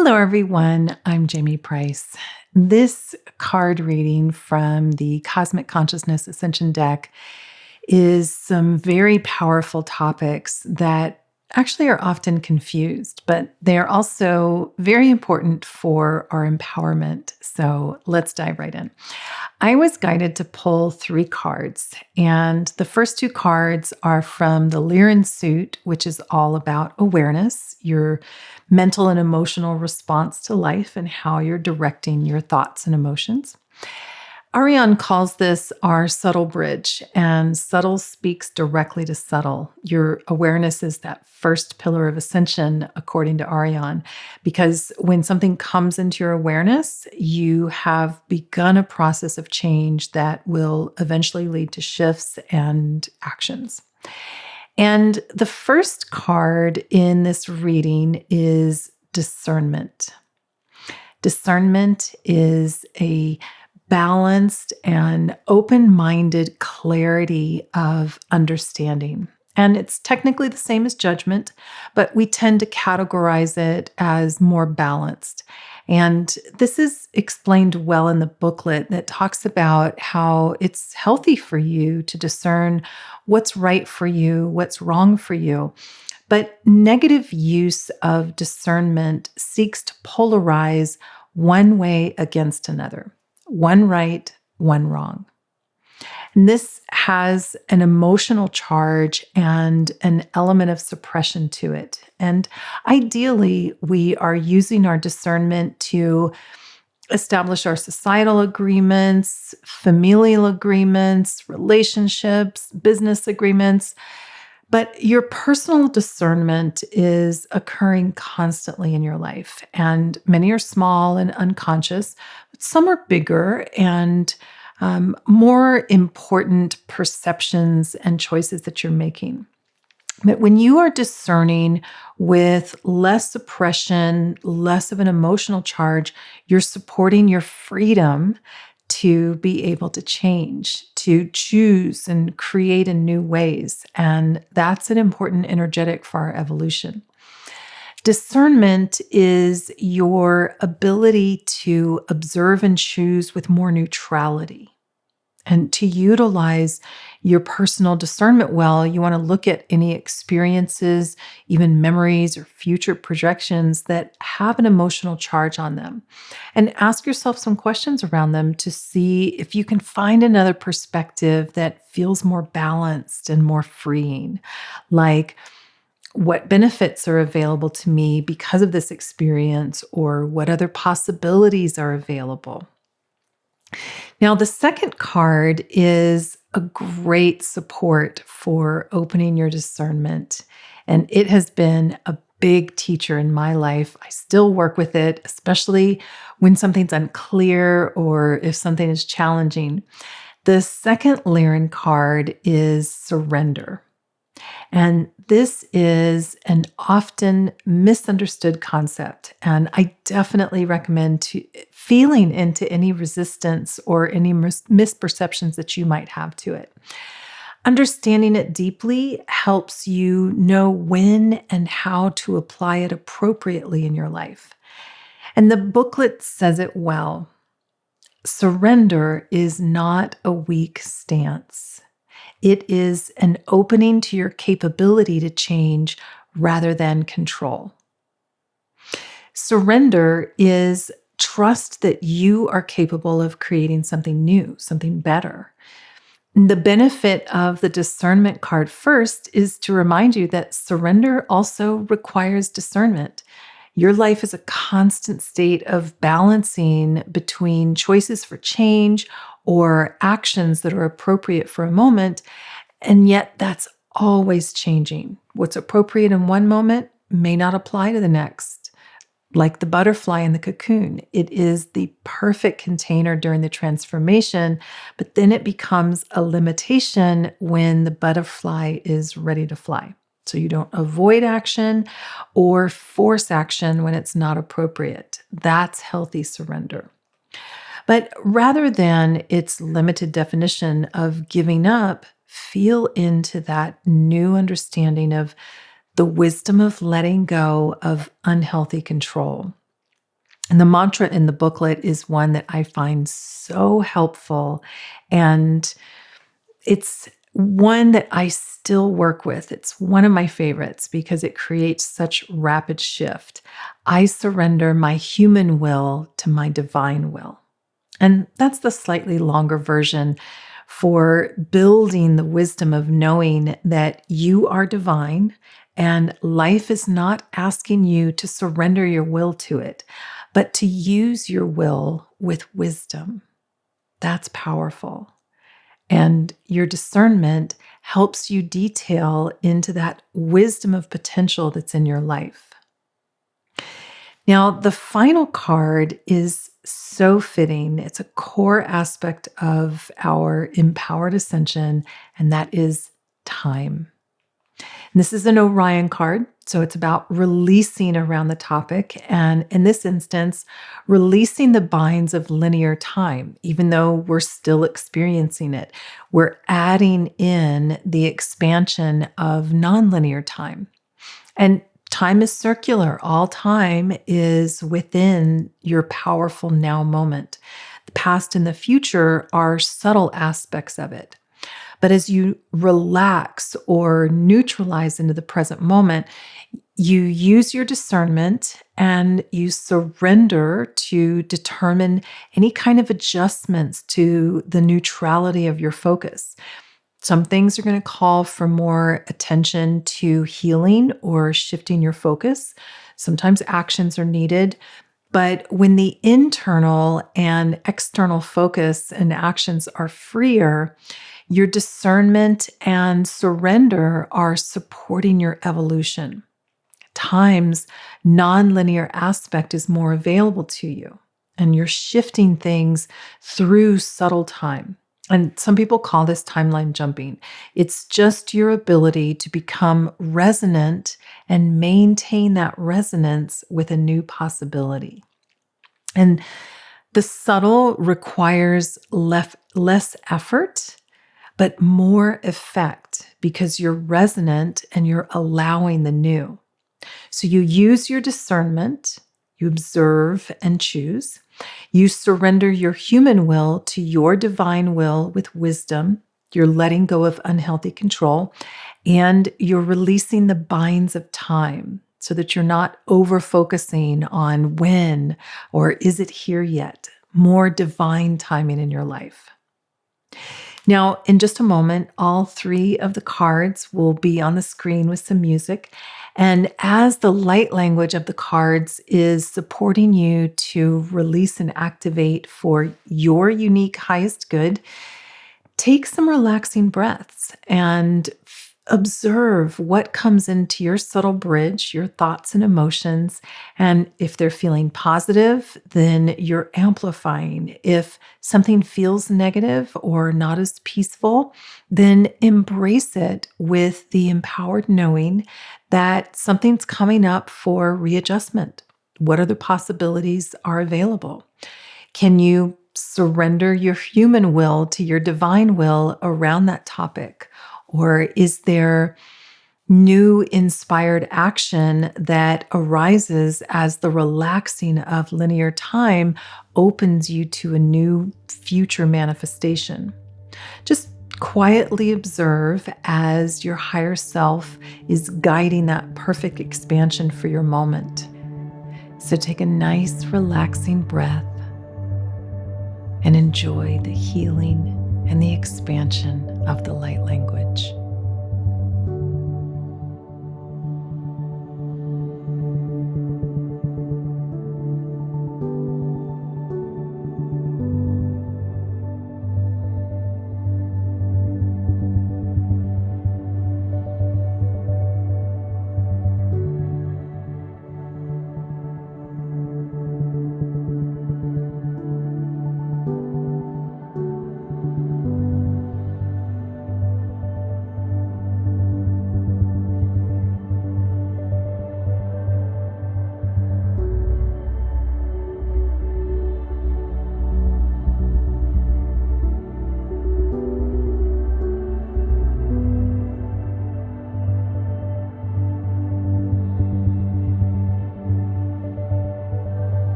Hello, everyone. I'm Jamie Price. This card reading from the Cosmic Consciousness Ascension deck is some very powerful topics that actually are often confused, but they are also very important for our empowerment. So let's dive right in. I was guided to pull three cards, and the first two cards are from the Lyran suit, which is all about awareness, your mental and emotional response to life, and how you're directing your thoughts and emotions. Ariane calls this our subtle bridge, and subtle speaks directly to subtle. Your awareness is that first pillar of ascension, according to Ariane, because when something comes into your awareness, you have begun a process of change that will eventually lead to shifts and actions. And the first card in this reading is discernment. Discernment is a balanced and open-minded clarity of understanding. And it's technically the same as judgment, but we tend to categorize it as more balanced. And this is explained well in the booklet that talks about how it's healthy for you to discern what's right for you, what's wrong for you. But negative use of discernment seeks to polarize one way against another. One right, one wrong. And this has an emotional charge and an element of suppression to it. And ideally, we are using our discernment to establish our societal agreements, familial agreements, relationships, business agreements. But your personal discernment is occurring constantly in your life. And many are small and unconscious, but some are bigger and more important perceptions and choices that you're making. But when you are discerning with less suppression, less of an emotional charge, you're supporting your freedom to be able to change, to choose and create in new ways. And that's an important energetic for our evolution. Discernment is your ability to observe and choose with more neutrality. And to utilize your personal discernment well, you want to look at any experiences, even memories or future projections that have an emotional charge on them. And ask yourself some questions around them to see if you can find another perspective that feels more balanced and more freeing. Like, what benefits are available to me because of this experience, or what other possibilities are available? Now, the second card is a great support for opening your discernment. And it has been a big teacher in my life. I still work with it, especially when something's unclear or if something is challenging. The second Lyran card is surrender. And this is an often misunderstood concept. And I definitely recommend feeling into any resistance or any misperceptions that you might have to it. Understanding it deeply helps you know when and how to apply it appropriately in your life. And the booklet says it well. Surrender is not a weak stance. It is an opening to your capability to change rather than control. Surrender is trust that you are capable of creating something new, something better. The benefit of the discernment card first is to remind you that surrender also requires discernment. Your life is a constant state of balancing between choices for change or actions that are appropriate for a moment, and yet that's always changing. What's appropriate in one moment may not apply to the next. Like the butterfly in the cocoon, it is the perfect container during the transformation, but then it becomes a limitation when the butterfly is ready to fly. So you don't avoid action or force action when it's not appropriate. That's healthy surrender. But rather than its limited definition of giving up, feel into that new understanding of the wisdom of letting go of unhealthy control. And the mantra in the booklet is one that I find so helpful. And it's one that I still work with. It's one of my favorites because it creates such rapid shift. I surrender my human will to my divine will. And that's the slightly longer version for building the wisdom of knowing that you are divine and life is not asking you to surrender your will to it, but to use your will with wisdom. That's powerful. And your discernment helps you detail into that wisdom of potential that's in your life. Now, the final card is so fitting. It's a core aspect of our empowered ascension, and that is time. And this is an Orion card, so it's about releasing around the topic. And in this instance, releasing the binds of linear time, even though we're still experiencing it. We're adding in the expansion of nonlinear time. And time is circular. All time is within your powerful now moment. The past and the future are subtle aspects of it. But as you relax or neutralize into the present moment, you use your discernment and you surrender to determine any kind of adjustments to the neutrality of your focus. Some things are going to call for more attention to healing or shifting your focus. Sometimes actions are needed. But when the internal and external focus and actions are freer, your discernment and surrender are supporting your evolution. Times, nonlinear aspect is more available to you, and you're shifting things through subtle time. And some people call this timeline jumping. It's just your ability to become resonant and maintain that resonance with a new possibility. And the subtle requires less effort, but more effect because you're resonant and you're allowing the new. So you use your discernment, you observe and choose. You surrender your human will to your divine will with wisdom. You're letting go of unhealthy control, and you're releasing the binds of time so that you're not over-focusing on when or is it here yet. More divine timing in your life. Now, in just a moment, all three of the cards will be on the screen with some music. And as the light language of the cards is supporting you to release and activate for your unique highest good, take some relaxing breaths and observe what comes into your subtle bridge, your thoughts and emotions. And if they're feeling positive, then you're amplifying. If something feels negative or not as peaceful, then embrace it with the empowered knowing that something's coming up for readjustment. What other possibilities are available? Can you surrender your human will to your divine will around that topic? Or is there new inspired action that arises as the relaxing of linear time opens you to a new future manifestation? Just quietly observe as your higher self is guiding that perfect expansion for your moment. So take a nice, relaxing breath and enjoy the healing and the expansion of the light language.